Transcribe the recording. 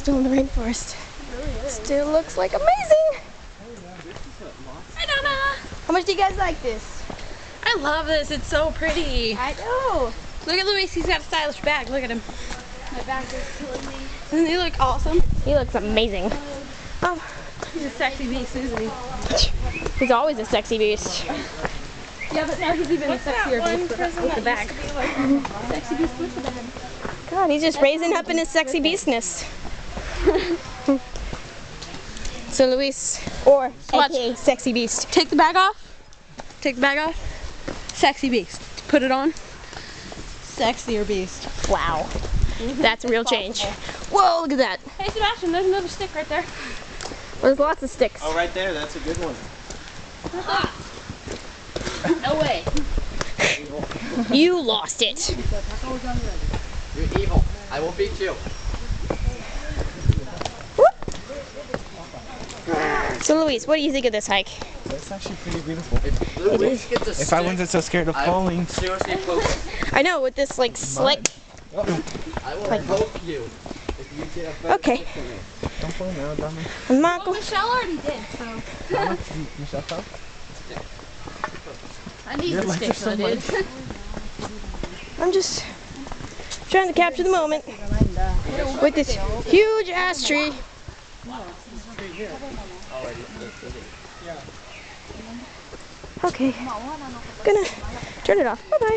still in the rainforest. Still looks like amazing. Hi, Donna. How much do you guys like this? I love this. It's so pretty. I know. Look at Luis. He's got a stylish bag. Look at him. My bag is killing me. Doesn't he look awesome? He looks amazing. He's a sexy beast, isn't he? He's always a sexy beast. Yeah, but now he's even a sexier beast with the bag. Sexy beast with the bag. God, he's just raising up in his sexy beastness. So Luis, or aka Sexy Beast. Take the bag off. Take the bag off. Sexy beast. Put it on. Sexier beast. Wow. That's a real change. Whoa, look at that. Hey Sebastian, there's another stick right there. There's lots of sticks. Oh, right there. That's a good one. No way. You lost it. You're evil. I will beat you. So Luis, what do you think of this hike? That's actually pretty beautiful. If I wasn't so scared of falling. Seriously, I know, with this like slick. I will poke you if you get a Okay. Don't fall now, Donna. I'm not Well, going. Michelle already did, so. Michelle fell? I need Your the legs are stick, so so dude. I'm just trying to capture the moment with this huge ass tree. Okay, gonna turn it off. Bye bye.